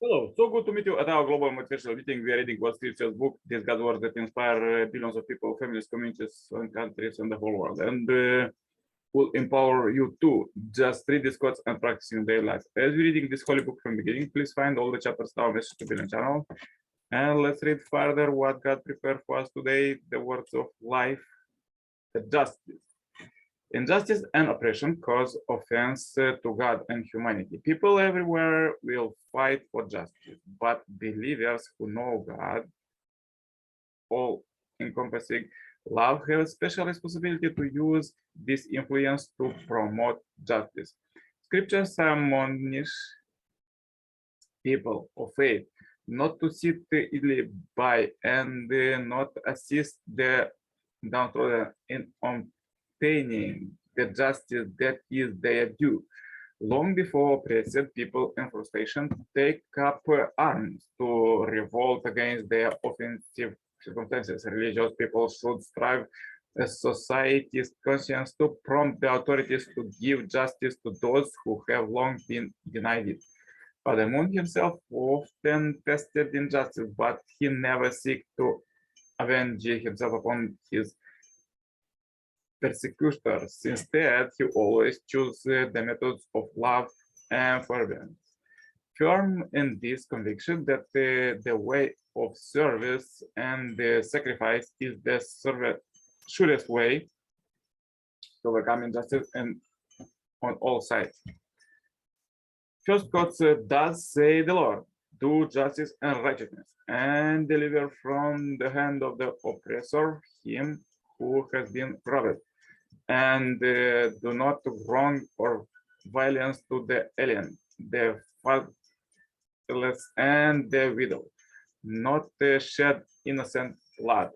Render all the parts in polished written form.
Hello, so good to meet you at our global motivational meeting. We are reading what scriptures book, these God's words that inspire billions of people, families, communities, and countries in the whole world, and will empower you to just read these quotes and practice in daily life. As we're reading this holy book from the beginning, please find all the chapters in our message to Billion channel, and let's read further what God prepared for us today, the words of life, the justice. Injustice and oppression cause offense to God and humanity. People everywhere will fight for justice, but believers who know God, all-encompassing love, have a special responsibility to use this influence to promote justice. Scriptures admonish people of faith not to sit idly by and not assist the downtrodden in obtaining the justice that is their due. Long before oppressed people in frustration take up arms to revolt against their offensive circumstances, religious people should strive as society's conscience to prompt the authorities to give justice to those who have long been denied it. Father Moon himself often tested injustice, but he never sought to avenge himself upon his persecutors. Instead, he always chose the methods of love and forbearance. Firm in this conviction that the way of service and the sacrifice is the surest way to overcome injustice and on all sides. First God does say the Lord, do justice and righteousness, and deliver from the hand of the oppressor him who has been robbed, and do not wrong or violence to the alien, the fatherless, and the widow, not shed innocent blood.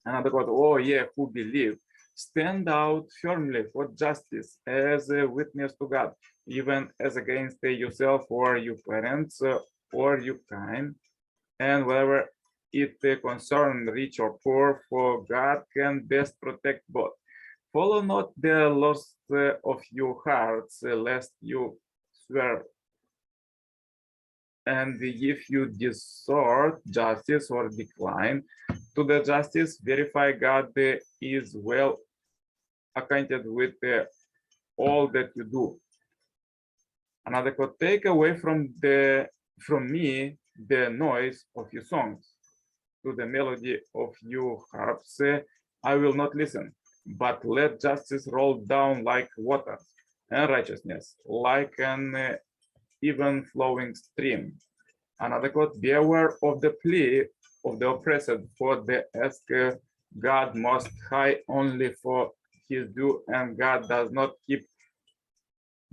Another quote, oh yeah, who believe, stand out firmly for justice as a witness to God, even as against yourself or your parents or your kind, and whatever it concerns rich or poor, for God can best protect both. Follow not the lust of your hearts, lest you swear. And if you distort justice or decline to the justice, verify God is well acquainted with all that you do. Another quote, take away from me the noise of your songs. To the melody of your harps, I will not listen, but let justice roll down like water, and righteousness like an even flowing stream. Another quote, be aware of the plea of the oppressed, for they ask God most high only for his due, and God does not keep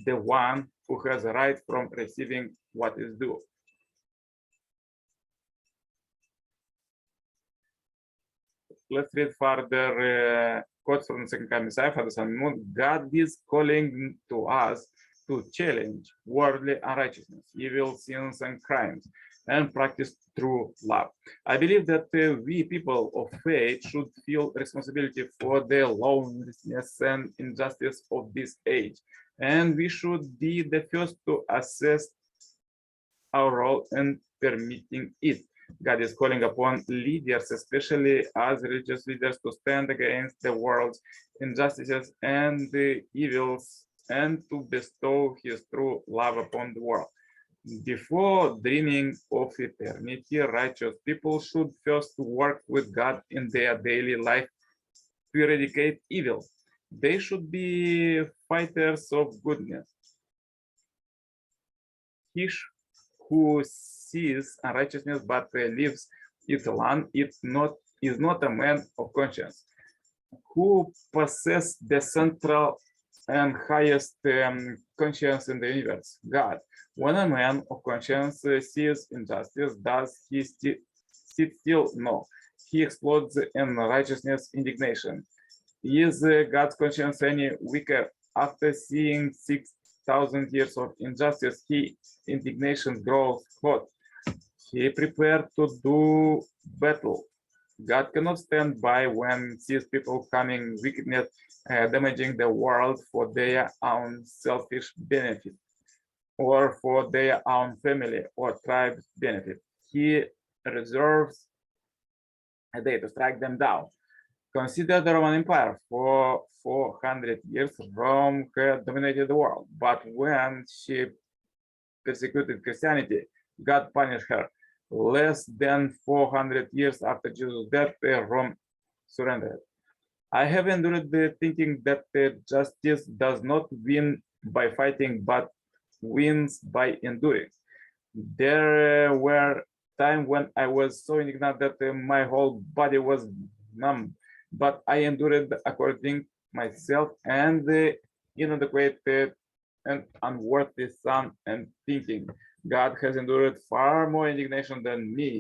the one who has a right from receiving what is due. Let's read further quotes from the second coming Messiah, Father Son Moon. God is calling to us to challenge worldly unrighteousness, evil sins and crimes, and practice true love. I believe that we people of faith should feel responsibility for the lawlessness and injustice of this age, and we should be the first to assess our role in permitting it. God is calling upon leaders, especially as religious leaders, to stand against the world's injustices and the evils, and to bestow his true love upon the world. Before dreaming of eternity, righteous people should first work with God in their daily life to eradicate evil. They should be fighters of goodness. He who sees unrighteousness but lives it alone is not a man of conscience. Who possesses the central and highest conscience in the universe? God. When a man of conscience sees injustice, does he sit still? No. He explodes in righteousness indignation. Is God's conscience any weaker? After seeing 6,000 years of injustice, his indignation grows hot. He prepared to do battle. God cannot stand by when sees people coming wickedness, damaging the world for their own selfish benefit. or for their own family or tribe's benefit. He reserves a day to strike them down. Consider the Roman Empire. For 400 years, Rome had dominated the world, but when she persecuted Christianity, God punished her. Less than 400 years after Jesus' death, Rome surrendered. I have endured the thinking that justice does not win by fighting, but wins by enduring. There were times when I was so indignant that my whole body was numb, but I endured according myself and the inadequate and unworthy son and thinking. God has endured far more indignation than me.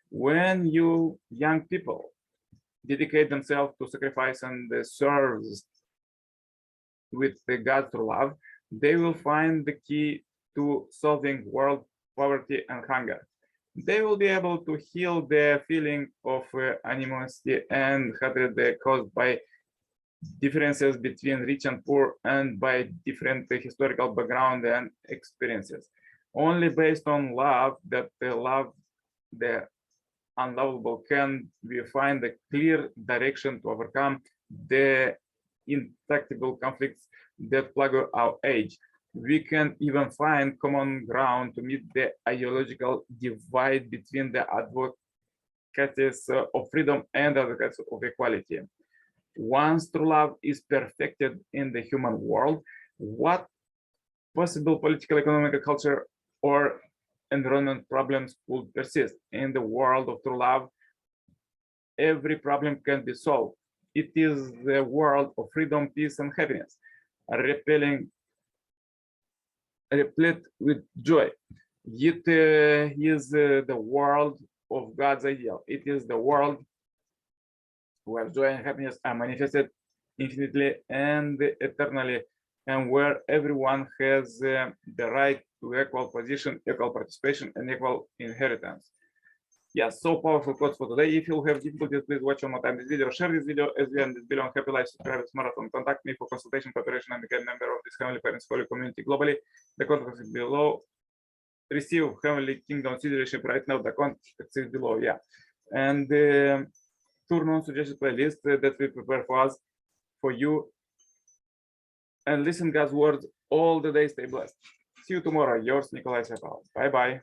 When you young people dedicate themselves to sacrifice and serve with the God through love, they will find the key to solving world poverty and hunger. They will be able to heal the feeling of animosity and hatred caused by differences between rich and poor and by different historical background and experiences. Only based on love that love the unlovable can we find a clear direction to overcome the intractable conflicts that plague our age. We can even find common ground to meet the ideological divide between the advocates of freedom and advocates of equality. Once true love is perfected in the human world, what possible political, economic, culture, or environment problems would persist? In the world of true love, every problem can be solved. It is the world of freedom, peace, and happiness, replete with joy. It is the world of God's ideal. It is the world where joy and happiness are manifested infinitely and eternally, and where everyone has the right to equal position, equal participation, and equal inheritance. Yes, so powerful quotes for today. If you have difficulties, please watch one more time this video, share this video as we end this video on Happy Life, subscribe to Marathon, contact me for consultation, preparation, and become a member of this Heavenly Parents Holy community globally. The contact is below. Receive Heavenly Kingdom citizenship right now. The contact is below, yeah. And turn on suggested playlist that we prepare for us, for you, and listen God's words all the day. Stay blessed. See you tomorrow. Yours, Nicolae. Bye bye.